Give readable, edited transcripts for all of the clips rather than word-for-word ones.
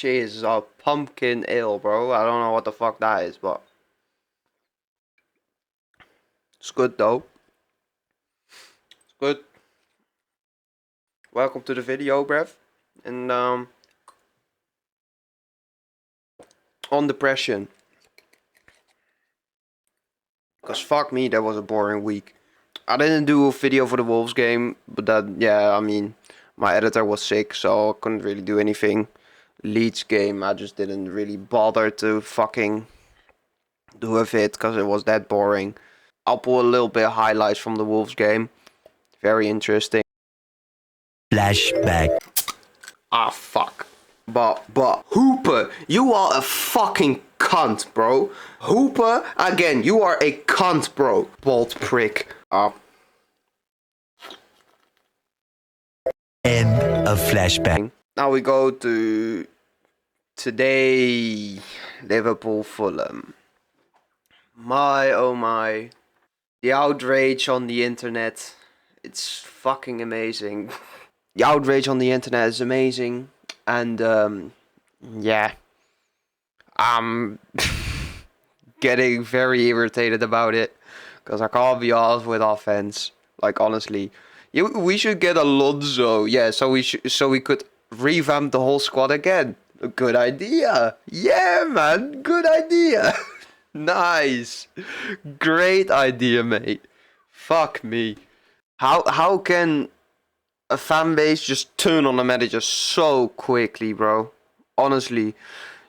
Cheers, a pumpkin ale, bro. I don't know what the fuck that is, but it's good though. It's good. Welcome to the video, bruv. And on depression. Cause fuck me, that was a boring week. I didn't do a video for the Wolves game, but I mean, my editor was sick, so I couldn't really do anything. Leeds game, I just didn't really bother to fucking do with it, cause it was that boring. I'll pull a little bit of highlights from the Wolves game. Very interesting. Flashback. Ah, fuck. But, Hooper, you are a fucking cunt, bro. Hooper, again, you are a cunt, bro. Bald prick. End of flashback. Now we go to today, Liverpool, Fulham. My, oh my. The outrage on the internet. It's fucking amazing. The outrage on the internet is amazing. And, yeah. I'm getting very irritated about it. Because I can't be arsed with offense. Like, honestly. We should get Alonso. Yeah, so we could revamp the whole squad again. A good idea. Yeah, man. Good idea. Nice. Great idea, mate. Fuck me. How can a fan base just turn on a manager so quickly, bro? Honestly.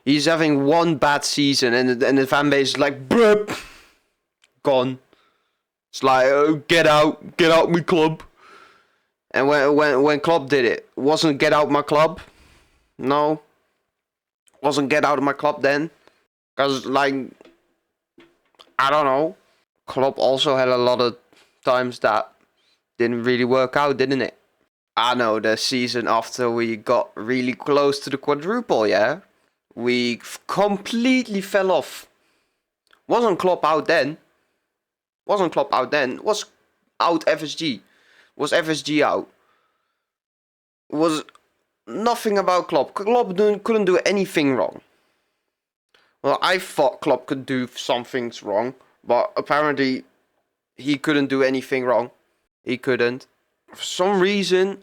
He's having one bad season and the fan base is like, bruh, gone. It's like, oh, get out my club. And when Klopp did it, wasn't get out my club? No. Wasn't get out of my club then? Because, like, I don't know. Klopp also had a lot of times that didn't really work out, didn't it? I know, the season after we got really close to the quadruple, yeah? We completely fell off. Wasn't Klopp out then? Was out FSG. Was FSG out. It was nothing about Klopp. Klopp couldn't do anything wrong. Well, I thought Klopp could do some things wrong, but apparently he couldn't do anything wrong. He couldn't. For some reason,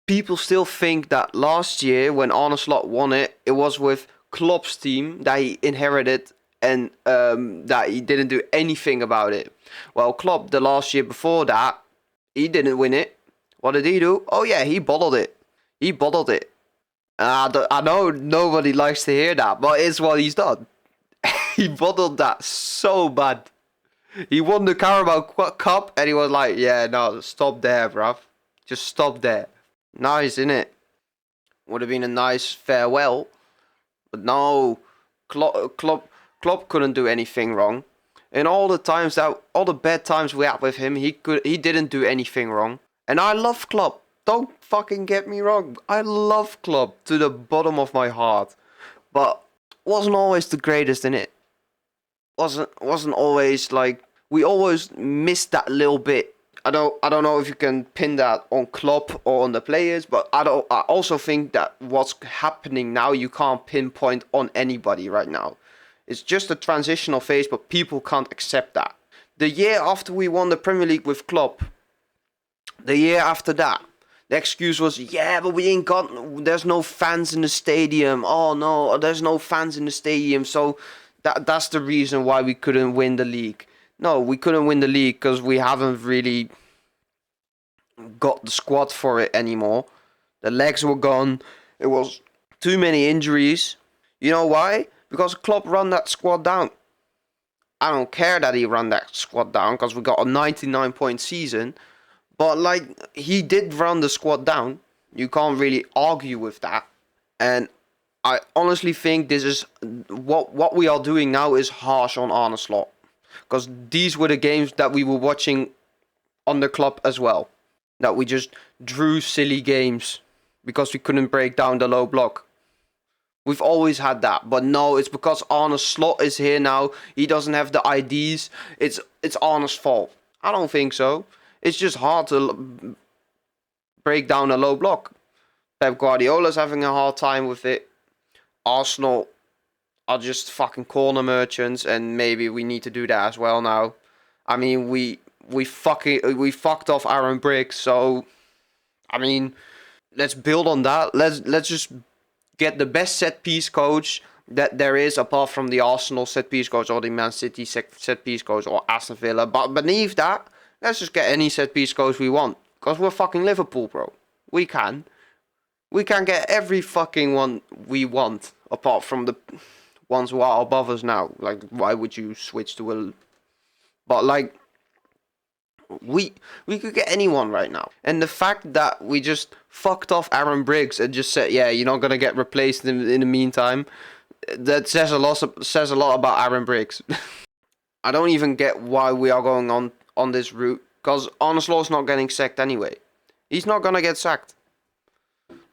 people still think that last year when Arne Slot won it, it was with Klopp's team that he inherited and that he didn't do anything about it. Well, Klopp, the last year before that, he didn't win it. What did he do? Oh yeah, he bottled it. I know nobody likes to hear that, but it's what he's done. He bottled that so bad. He won the Carabao Cup and he was like, yeah, no, stop there, bruv. Just stop there. Nice, innit? Would have been a nice farewell. But no, Klopp couldn't do anything wrong. And all the bad times we had with him, he didn't do anything wrong. And I love Klopp. Don't fucking get me wrong. I love Klopp to the bottom of my heart. But wasn't always the greatest in it. Wasn't always like, we always missed that little bit. I don't know if you can pin that on Klopp or on the players, but I also think that what's happening now you can't pinpoint on anybody right now. It's just a transitional phase, but people can't accept that. The year after we won the Premier League with Klopp, the year after that, the excuse was, yeah, but there's no fans in the stadium. Oh no, there's no fans in the stadium, so that's the reason why we couldn't win the league. No, we couldn't win the league because we haven't really got the squad for it anymore. The legs were gone. It was too many injuries. You know why? Because Klopp run that squad down. I don't care that he run that squad down because we got a 99-point season. But, like, he did run the squad down. You can't really argue with that. And I honestly think this is what we are doing now is harsh on Arne Slot. Because these were the games that we were watching on the club as well. That we just drew silly games because we couldn't break down the low block. We've always had that. But no, it's because Arne Slot is here now. He doesn't have the IDs. It's Arne's fault. I don't think so. It's just hard to break down a low block. Pep Guardiola's having a hard time with it. Arsenal are just fucking corner merchants, and maybe we need to do that as well now. I mean, we fucked off Aaron Briggs, so I mean, let's build on that. Let's just get the best set piece coach that there is, apart from the Arsenal set piece coach or the Man City set piece coach or Aston Villa. But beneath that, let's just get any set piece coach we want, because we're fucking Liverpool, bro. We can get every fucking one we want, apart from the ones who are above us now. Like, why would you switch to a? But like, we could get anyone right now. And the fact that we just fucked off Aaron Briggs and just said, yeah, you're not gonna get replaced in the meantime, that says a lot about Aaron Briggs. I don't even get why we are going on this route, because Arneslaw's not getting sacked anyway. He's not gonna get sacked.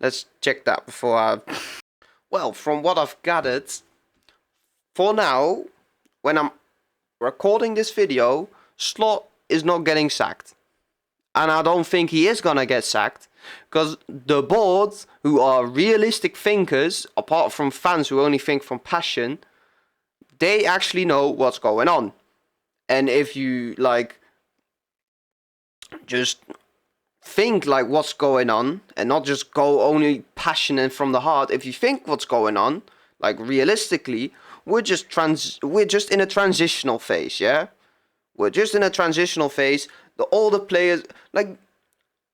Let's check that before I... Well, from what I've gathered, for now, when I'm recording this video, Slot is not getting sacked. And I don't think he is gonna get sacked, because the board, who are realistic thinkers, apart from fans who only think from passion, they actually know what's going on. And if you, like, just think like what's going on and not just go only passionate from the heart, if you think what's going on, like realistically, we're just in a transitional phase, yeah? We're just in a transitional phase. All the players, like,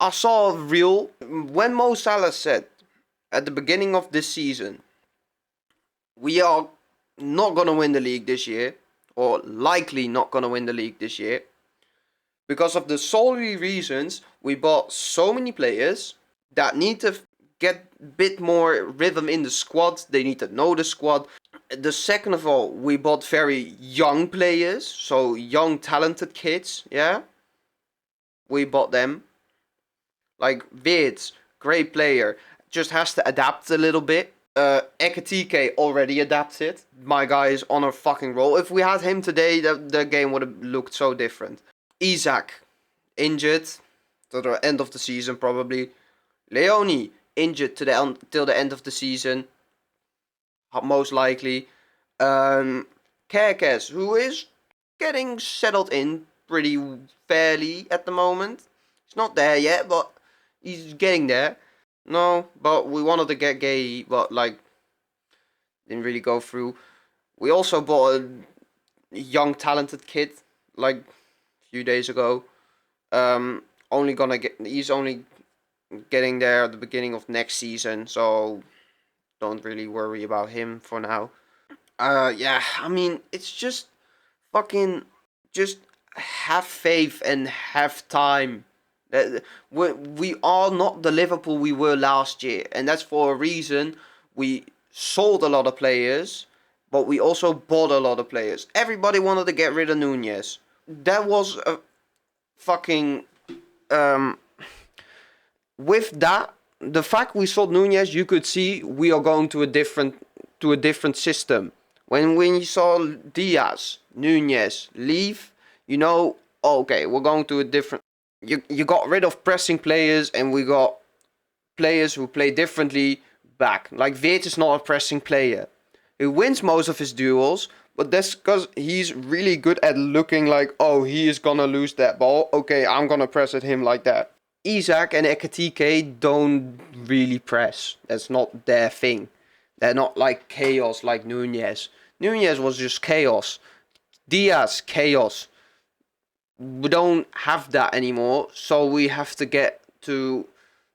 I saw a reel when Mo Salah said at the beginning of this season, we are not going to win the league this year, or likely not going to win the league this year, because of the solely reasons we bought so many players that need to get a bit more rhythm in the squad. They need to know the squad. The second of all, we bought very young players, so young talented kids, yeah? We bought them. Like Vids, great player, just has to adapt a little bit. Ekatike already adapted. My guy is on a fucking roll. If we had him today, the game would have looked so different. Isaac, injured to the end of the season probably. Leone, injured till the end of the season, most likely. Kerkez, who is getting settled in pretty fairly at the moment. He's not there yet, but he's getting there. No, but we wanted to get Gay, but like didn't really go through. We also bought a young talented kid like a few days ago. He's only getting there at the beginning of next season, so don't really worry about him for now. Yeah, I mean, it's just fucking just have faith and have time. We are not the Liverpool we were last year, and that's for a reason. We sold a lot of players, but we also bought a lot of players. Everybody wanted to get rid of Nunez. That was a fucking with that, the fact we sold Nunez, you could see we are going to a different system. When you saw Diaz, Nunez leave, you know, okay, we're going to a different. You got rid of pressing players, and we got players who play differently back. Like Weert is not a pressing player. He wins most of his duels, but that's because he's really good at looking like, oh, he is gonna lose that ball. Okay, I'm gonna press at him like that. Isaac and Ekatike don't really press. That's not their thing. They're not like chaos like Nunez. Nunez was just chaos. Diaz, chaos. We don't have that anymore, so we have to get to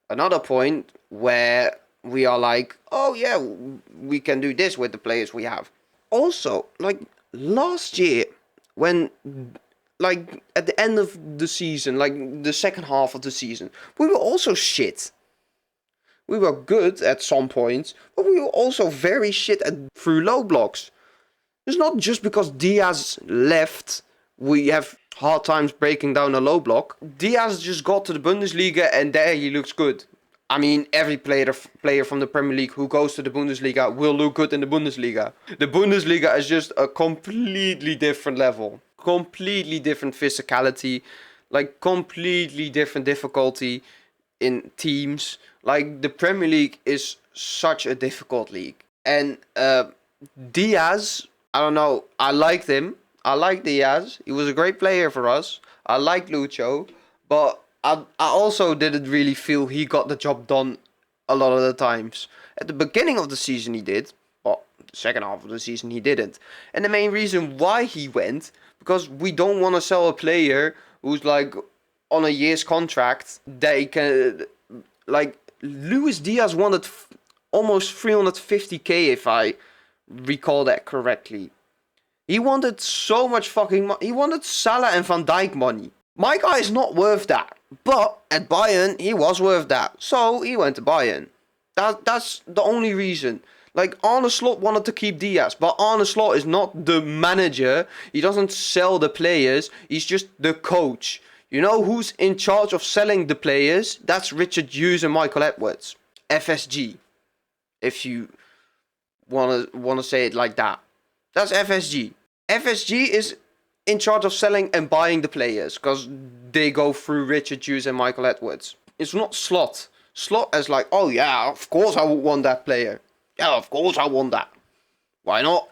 another point where we are like, oh yeah, we can do this with the players we have. Also, like last year, when like at the end of the season, like the second half of the season, we were also shit. We were good at some points, but we were also very shit through low blocks. It's not just because Diaz left, we have hard times breaking down a low block. Diaz just got to the Bundesliga and there he looks good. I mean, every player from the Premier League who goes to the Bundesliga will look good in the Bundesliga. The Bundesliga is just a completely different level. Completely different physicality. Like, completely different difficulty in teams. Like, the Premier League is such a difficult league. And Diaz, I don't know. I liked him. I like Diaz. He was a great player for us. I like Lucho, but I also didn't really feel he got the job done a lot of the times. At the beginning of the season he did, but the second half of the season he didn't. And the main reason why he went, because we don't want to sell a player who's like on a year's contract that he can, like, Luis Diaz wanted almost 350k if I recall that correctly. He wanted so much fucking money. He wanted Salah and Van Dijk money. My guy is not worth that. But at Bayern, he was worth that. So he went to Bayern. That's the only reason. Like, Arne Slot wanted to keep Diaz. But Arne Slot is not the manager. He doesn't sell the players. He's just the coach. You know who's in charge of selling the players? That's Richard Hughes and Michael Edwards. FSG. If you wanna say it like that. That's FSG. FSG is in charge of selling and buying the players because they go through Richard Hughes and Michael Edwards. It's not Slot. Slot is like, oh yeah, of course I would want that player. Yeah, of course I want that. Why not?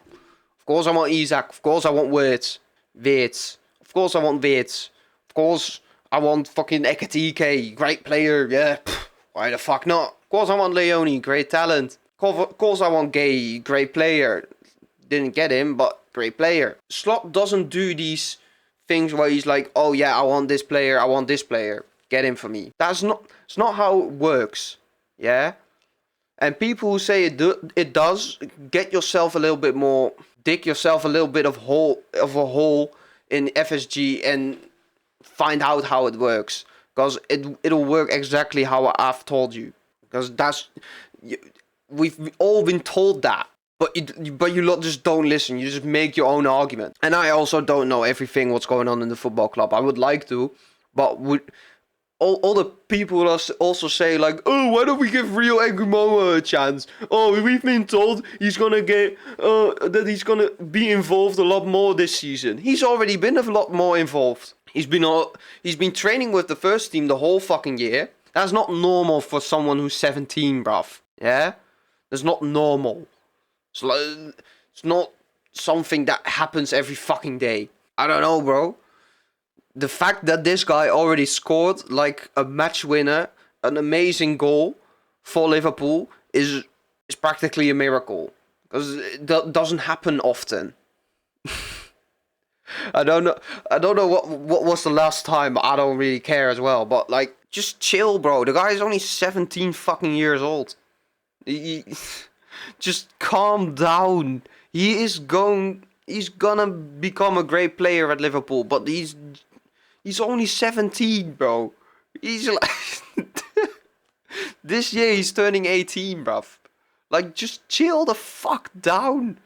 Of course I want Isaac. Of course I want Wirtz. Of course I want Wirtz. Of course I want fucking Ekatike. Great player. Yeah. Why the fuck not? Of course I want Leone. Great talent. Of course I want Gay. Great player. Didn't get him, but great player. Slot doesn't do these things where he's like, oh yeah, I want this player, get him for me. It's not how it works. Yeah? And people who say it does, dig yourself a little bit of a hole in FSG and find out how it works. Because it'll work exactly how I've told you. Because we've all been told that. But you lot just don't listen. You just make your own argument. And I also don't know everything what's going on in the football club. I would like to, but all the people also say like, oh, why don't we give Rio Eguimoa a chance? Oh, we've been told he's gonna get that he's gonna be involved a lot more this season. He's already been a lot more involved. He's been training with the first team the whole fucking year. That's not normal for someone who's 17, bruv. Yeah, that's not normal. It's not something that happens every fucking day. I don't know, bro. The fact that this guy already scored like a match winner, an amazing goal for Liverpool is practically a miracle. Because it doesn't happen often. I don't know what was the last time. I don't really care as well. But like, just chill, bro. The guy is only 17 fucking years old. Just calm down. He's gonna become a great player at Liverpool, but he's only 17, bro. He's like this year he's turning 18, bruv. Like, just chill the fuck down.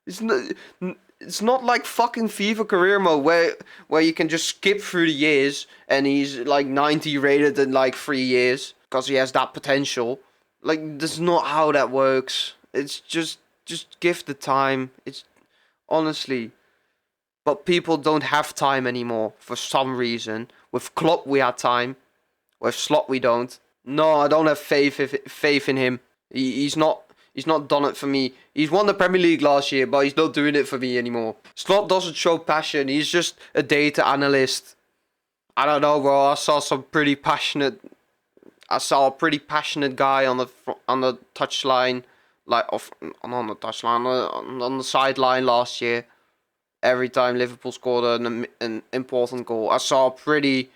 It's not like fucking FIFA career mode where you can just skip through the years and he's like 90 rated in like 3 years because he has that potential. Like, that's not how that works. It's just give the time. It's honestly. But people don't have time anymore for some reason. With Klopp we had time. With Slot we don't. No, I don't have faith in him. He's not done it for me. He's won the Premier League last year, but he's not doing it for me anymore. Slot doesn't show passion. He's just a data analyst. I don't know, bro. I saw a pretty passionate guy on the touchline, on the sideline last year. Every time Liverpool scored an important goal, I saw a pretty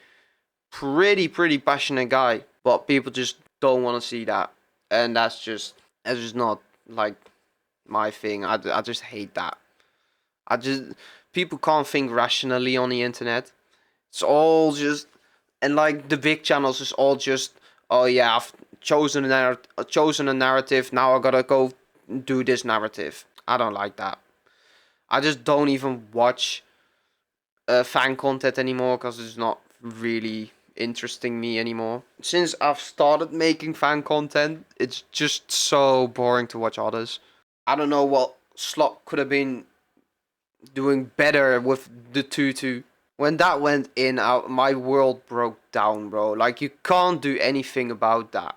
passionate guy. But people just don't want to see that, and that's just not like my thing. I just hate that. People can't think rationally on the internet. It's all just, and like the big channels is all just, oh yeah, I've chosen a narrative. Now I gotta go do this narrative. I don't like that. I just don't even watch fan content anymore because it's not really interesting me anymore. Since I've started making fan content, it's just so boring to watch others. I don't know what Slot could have been doing better with the 2-2. When that went in, my world broke down, bro. Like, you can't do anything about that.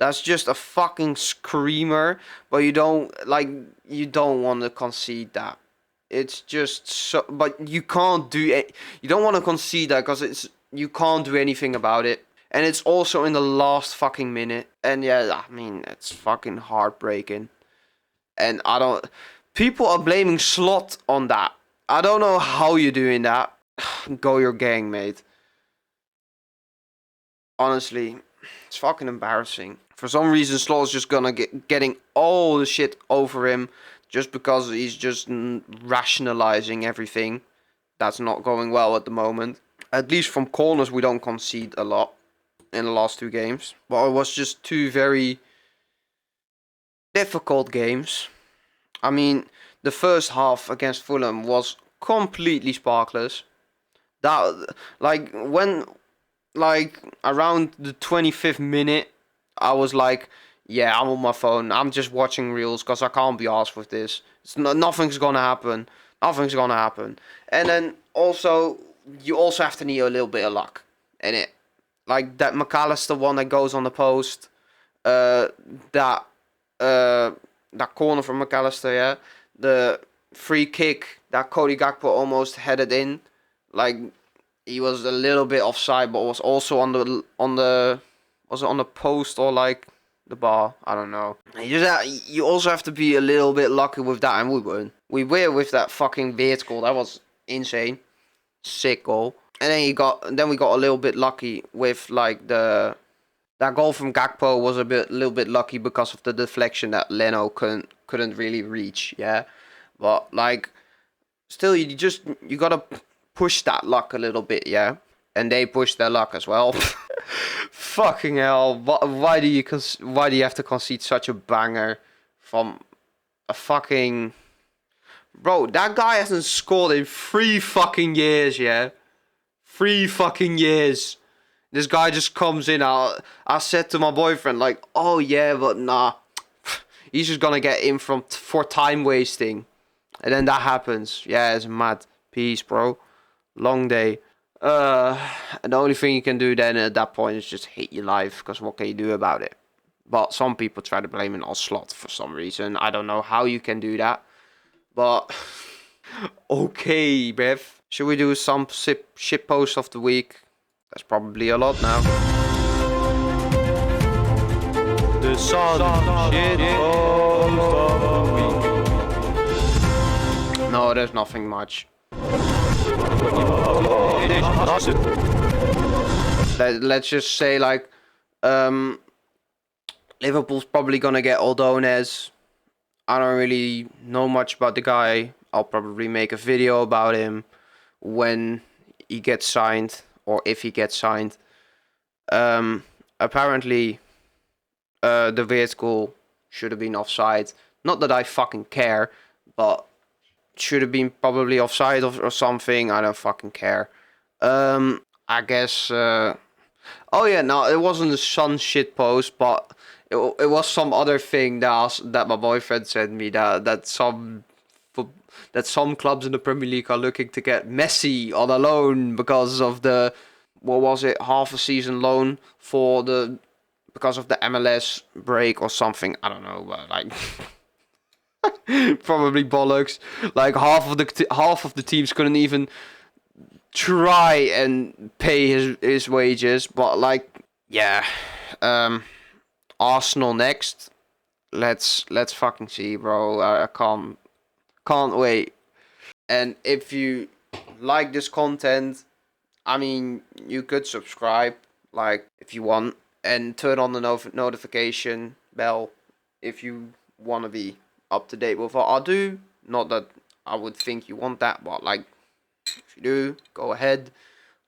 That's just a fucking screamer, but you don't want to concede that. It's just so, but you can't do it. You don't want to concede that because you can't do anything about it. And it's also in the last fucking minute. And yeah, I mean, it's fucking heartbreaking. And people are blaming Slot on that. I don't know how you're doing that. Go your gang, mate. Honestly, it's fucking embarrassing. For some reason, Slot's just gonna getting all the shit over him just because he's just rationalizing everything. That's not going well at the moment. At least from corners, we don't concede a lot in the last 2 games. But it was just 2 very difficult games. I mean, the first half against Fulham was completely sparkless. That, around the 25th minute, I was like, yeah, I'm on my phone. I'm just watching reels because I can't be arsed with this. Nothing's gonna happen. Nothing's gonna happen. And then also, you also have to need a little bit of luck in it. Like that McAllister one that goes on the post. That corner from McAllister, yeah. The free kick that Cody Gakpo almost headed in. Like, he was a little bit offside, but was also on the was it on the post or like the bar? I don't know. You also have to be a little bit lucky with that, and we weren't. We were with that fucking Weird goal. That was insane, sick goal. And then we got a little bit lucky with like that goal from Gakpo was a little bit lucky because of the deflection that Leno couldn't really reach. Yeah, but like still you gotta push that luck a little bit. Yeah, and they pushed their luck as well. Fucking hell! Why do you have to concede such a banger from a fucking bro? That guy hasn't scored in 3 fucking years. Yeah, 3 fucking years. This guy just comes in. I said to my boyfriend like, oh yeah, but nah, he's just gonna get in for time wasting, and then that happens. Yeah, it's mad. Peace, bro. Long day. And the only thing you can do then at that point is just hate your life, because what can you do about it? But some people try to blame it on Slot for some reason. I don't know how you can do that, but okay, Bev. Should we do some shit post of the week? That's probably a lot now. The sun shit post of the week. No, there's nothing much. Let's just say like Liverpool's probably gonna get Ordonez. I don't really know much about the guy. I'll probably make a video about him when he gets signed, or if he gets signed. Apparently the Weird goal should have been offside. Not that I fucking care, but should have been probably offside or something. I don't fucking care. I guess. Oh yeah, no, it wasn't the Sun shit post, but it was some other thing that my boyfriend sent me that some clubs in the Premier League are looking to get Messi on a loan because of the half a season loan because of the MLS break or something. I don't know, but like. Probably bollocks. Like half of the teams couldn't even try and pay his wages, but like yeah, Arsenal next. Let's fucking see, bro. I can't wait. And if you like this content, I mean, you could subscribe, like if you want, and turn on the notification bell if you want to be up to date with what I do. Not that I would think you want that, but like if you do, go ahead,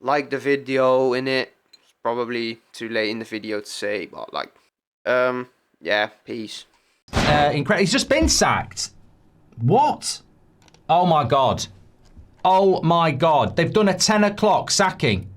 like the video in it. It's probably too late in the video to say, but like yeah, peace. Incredible. He's just been sacked. What? Oh my god. Oh my god. They've done a 10 o'clock sacking.